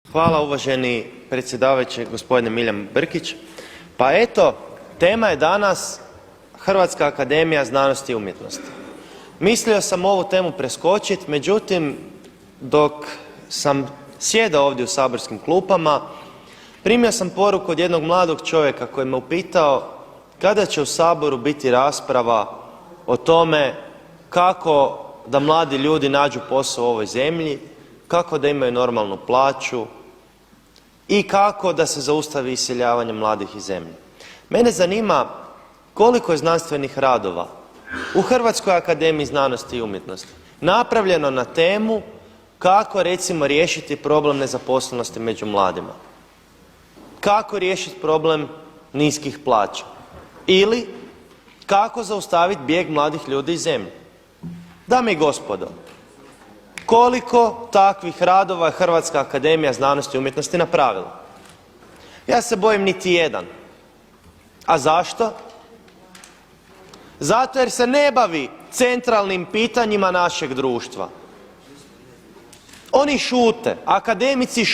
Hvala uvaženi predsjedavajući gospodine Milijan Brkić. Pa eto, tema je danas Hrvatska akademija znanosti i umjetnosti. Mislio sam ovu temu preskočiti, međutim dok sam sjedao ovdje u saborskim klupama primio sam poruku od jednog mladog čovjeka koji me upitao kada će u Saboru biti rasprava o tome kako da mladi ljudi nađu posao u ovoj zemlji, kako da imaju normalnu plaću i kako da se zaustavi iseljavanje mladih iz zemlje. Mene zanima koliko je znanstvenih radova u Hrvatskoj akademiji znanosti i umjetnosti napravljeno na temu kako recimo riješiti problem nezaposlenosti među mladima, kako riješiti problem niskih plaća ili kako zaustaviti bijeg mladih ljudi iz zemlje. Dame i gospodo, koliko takvih radova je Hrvatska akademija znanosti i umjetnosti napravila? Ja se bojim niti jedan. A zašto? Zato jer se ne bavi centralnim pitanjima našeg društva. Oni šute, akademici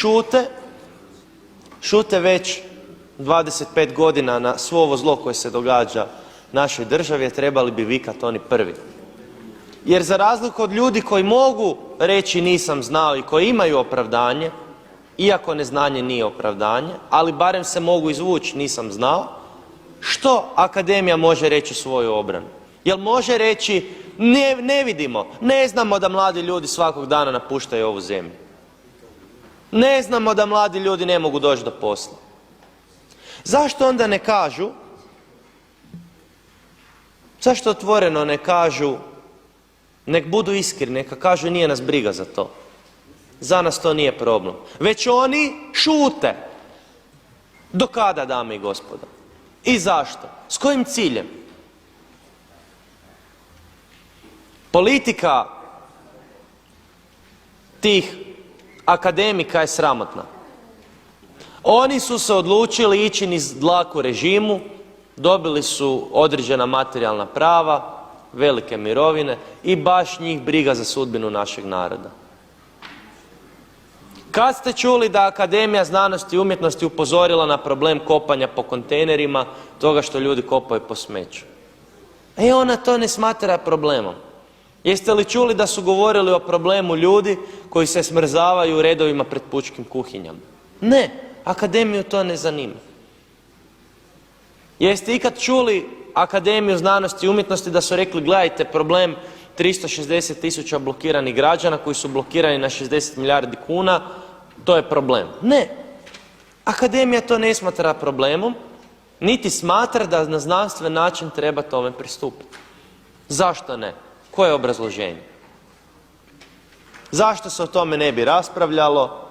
šute već 25 godina na svo ovo zlo koje se događa našoj državi, a trebali bi vikati oni prvi. Jer za razliku od ljudi koji mogu reći nisam znao i koji imaju opravdanje, iako neznanje nije opravdanje, ali barem se mogu izvući nisam znao, što akademija može reći u svoju obranu? Jel može reći ne vidimo, ne znamo da mladi ljudi svakog dana napuštaju ovu zemlju. Ne znamo da mladi ljudi ne mogu doći do posla. Zašto onda ne kažu, zašto otvoreno ne kažu, nek budu iskreni, neka kažu nije nas briga za to. Za nas to nije problem. Već oni šute. Do kada, dame i gospodo? I zašto? S kojim ciljem? Politika tih akademika je sramotna. Oni su se odlučili ići niz dlaku režimu, dobili su određena materijalna prava, velike mirovine i baš njih briga za sudbinu našeg naroda. Kad ste čuli da Akademija znanosti i umjetnosti upozorila na problem kopanja po kontejnerima, toga što ljudi kopaju po smeću? Ona to ne smatra problemom. Jeste li čuli da su govorili o problemu ljudi koji se smrzavaju u redovima pred pučkim kuhinjama? Ne, akademiju to ne zanima. Jeste ikad čuli Akademiju znanosti i umjetnosti da su rekli gledajte problem 360 000 blokiranih građana koji su blokirani na 60 milijardi kuna, to je problem? Ne, akademija to ne smatra problemom, niti smatra da na znanstven način treba tome pristupiti. Zašto ne? Koje je obrazloženje? Zašto se o tome ne bi raspravljalo?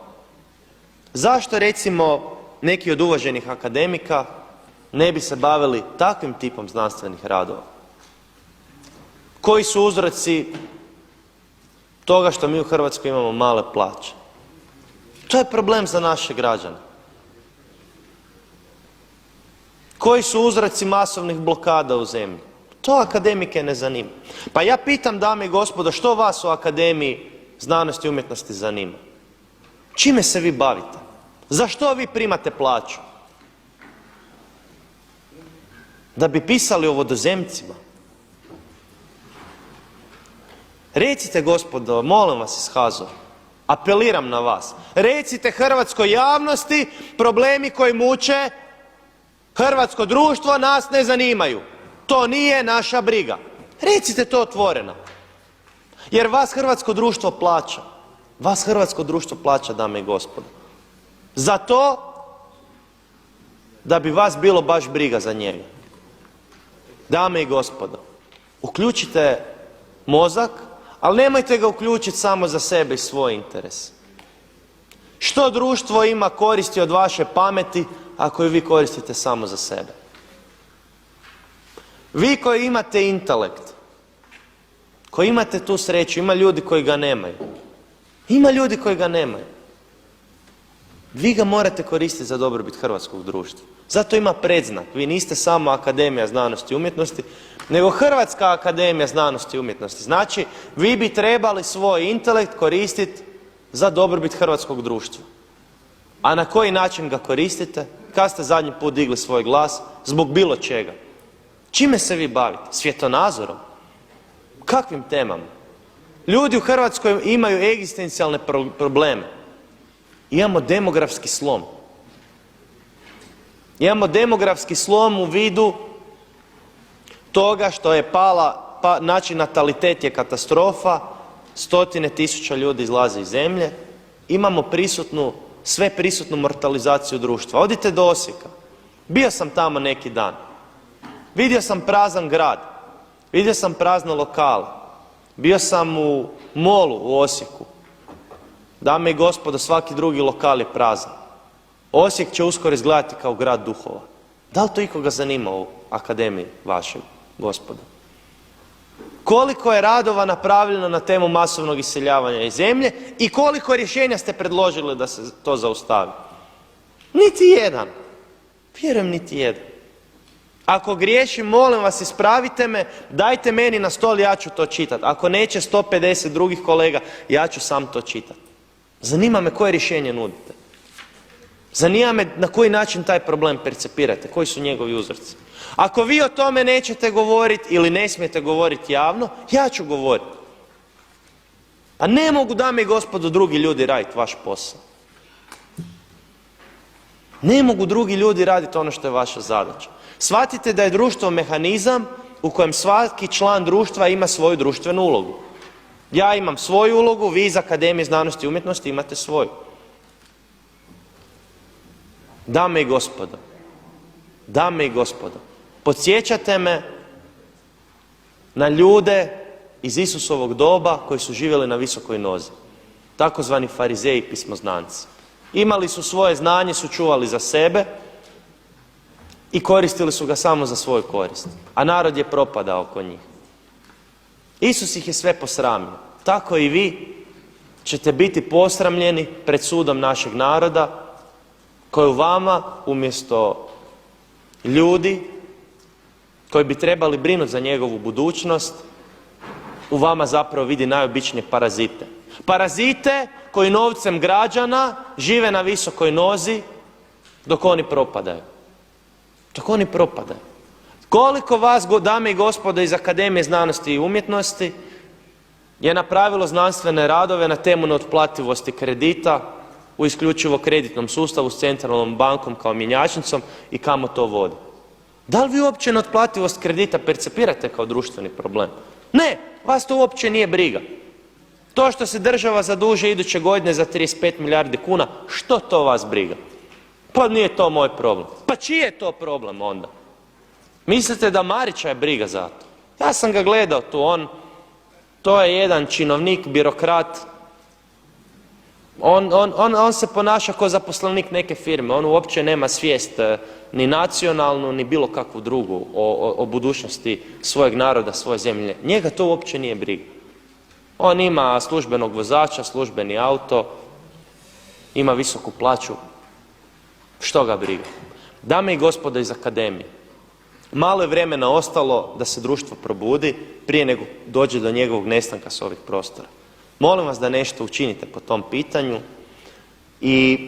Zašto recimo neki od uvaženih akademika ne bi se bavili takvim tipom znanstvenih radova? Koji su uzroci toga što mi u Hrvatskoj imamo male plaće? To je problem za naše građane. Koji su uzroci masovnih blokada u zemlji? To akademike ne zanima. Pa ja pitam dame i gospodo, što vas u Akademiji znanosti i umjetnosti zanima? Čime se vi bavite? Za što vi primate plaću? Da bi pisali o vodozemcima? Recite gospodo, molim vas iz HAZU, apeliram na vas, recite hrvatskoj javnosti problemi koji muče hrvatsko društvo nas ne zanimaju. To nije naša briga. Recite to otvoreno. Jer vas hrvatsko društvo plaća. Vas hrvatsko društvo plaća, dame i gospodo. Za to da bi vas bilo baš briga za njega. Dame i gospodo, uključite mozak, ali nemojte ga uključiti samo za sebe i svoj interes. Što društvo ima koristi od vaše pameti ako ju vi koristite samo za sebe? Vi koji imate intelekt, koji imate tu sreću, ima ljudi koji ga nemaju. Ima ljudi koji ga nemaju. Vi ga morate koristiti za dobrobit hrvatskog društva. Zato ima predznak. Vi niste samo Akademija znanosti i umjetnosti, nego Hrvatska akademija znanosti i umjetnosti. Znači, vi bi trebali svoj intelekt koristiti za dobrobit hrvatskog društva. A na koji način ga koristite? Kad ste zadnji put digli svoj glas zbog bilo čega? Čime se vi bavite? Svjetonazorom? Kakvim temama? Ljudi u Hrvatskoj imaju egzistencijalne probleme. Imamo demografski slom. Imamo demografski slom u vidu toga što je znači natalitet je katastrofa, stotine tisuća ljudi izlaze iz zemlje, imamo sve prisutnu mortalizaciju društva. Odite do Osijeka, bio sam tamo neki dan, vidio sam prazan grad, vidio sam prazne lokale, bio sam u molu u Osijeku. Dame i gospodo, svaki drugi lokal je prazan. Osijek će uskoro izgledati kao grad duhova. Da li to ikoga zanima u akademiji vašoj, gospodo? Koliko je radova napravljeno na temu masovnog iseljavanja iz zemlje i koliko rješenja ste predložili da se to zaustavi? Niti jedan. Vjerujem niti jedan. Ako griješim, molim vas, ispravite me, dajte meni na stol, ja ću to čitati. Ako neće 150 drugih kolega, ja ću sam to čitati. Zanima me koje rješenje nudite. Zanima me na koji način taj problem percepirate, koji su njegovi uzroci. Ako vi o tome nećete govoriti ili ne smijete govoriti javno, ja ću govoriti. A ne mogu, dame i gospodo, drugi ljudi raditi vaš posao. Ne mogu drugi ljudi raditi ono što je vaša zadaća. Shvatite da je društvo mehanizam u kojem svaki član društva ima svoju društvenu ulogu. Ja imam svoju ulogu, vi iz Akademije znanosti i umjetnosti imate svoju. Dame i gospodo, podsjećate me na ljude iz Isusovog doba koji su živjeli na visokoj nozi, takozvani farizeji i pismoznanci. Imali su svoje znanje, su čuvali za sebe i koristili su ga samo za svoju korist, a narod je propadao oko njih. Isus ih je sve posramio. Tako i vi ćete biti posramljeni pred sudom našeg naroda, koji u vama umjesto ljudi koji bi trebali brinuti za njegovu budućnost, u vama zapravo vidi najobičnije parazite. Parazite koji novcem građana žive na visokoj nozi dok oni propadaju. Dok oni propadaju. Koliko vas, dame i gospodo, iz Akademije znanosti i umjetnosti je napravilo znanstvene radove na temu neotplativosti kredita u isključivo kreditnom sustavu s centralnom bankom kao mjenjačnicom i kamo to vodi? Da li vi uopće neotplativost kredita percepirate kao društveni problem? Ne, vas to uopće nije briga. To što se država zaduže iduće godine za 35 milijardi kuna, što to vas briga? Pa nije to moj problem. Pa čiji je to problem onda? Mislite da Marića je briga za to? Ja sam ga gledao tu, to je jedan činovnik, birokrat. On se ponaša kao zaposlenik neke firme, on uopće nema svijest ni nacionalnu, ni bilo kakvu drugu o budućnosti svojeg naroda, svoje zemlje. Njega to uopće nije briga. On ima službenog vozača, službeni auto, ima visoku plaću. Što ga briga? Dame i gospodo iz Akademije, malo je vremena ostalo da se društvo probudi prije nego dođe do njegovog nestanka s ovih prostora. Molim vas da nešto učinite po tom pitanju i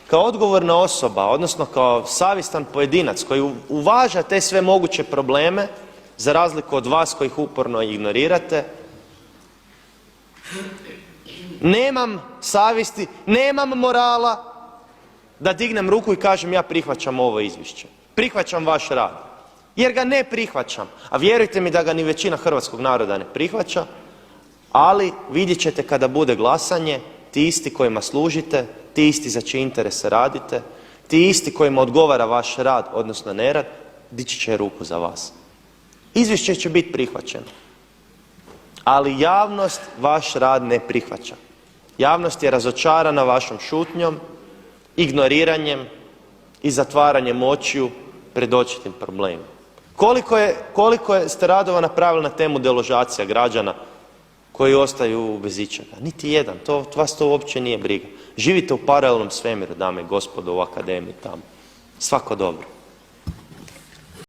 kao odgovorna osoba, odnosno kao savjestan pojedinac koji uvaža te sve moguće probleme, za razliku od vas koji ih uporno ignorirate, nemam savjesti, nemam morala da dignem ruku i kažem ja prihvaćam ovo izvješće, prihvaćam vaš rad, jer ga ne prihvaćam, a vjerujte mi da ga ni većina hrvatskog naroda ne prihvaća. Ali vidjet ćete kada bude glasanje, ti isti kojima služite, ti isti za čije interese radite, ti isti kojima odgovara vaš rad, odnosno nerad, dići će ruku za vas. Izvješće će biti prihvaćeno, ali javnost vaš rad ne prihvaća. Javnost je razočarana vašom šutnjom, ignoriranjem i zatvaranjem očiju pred očitim problemima. Koliko ste radova napravili na temu deložacija građana koji ostaju bez ičega? Niti jedan. Vas to uopće nije briga. Živite u paralelnom svemiru, dame i gospodo, u Akademiji tamo. Svako dobro.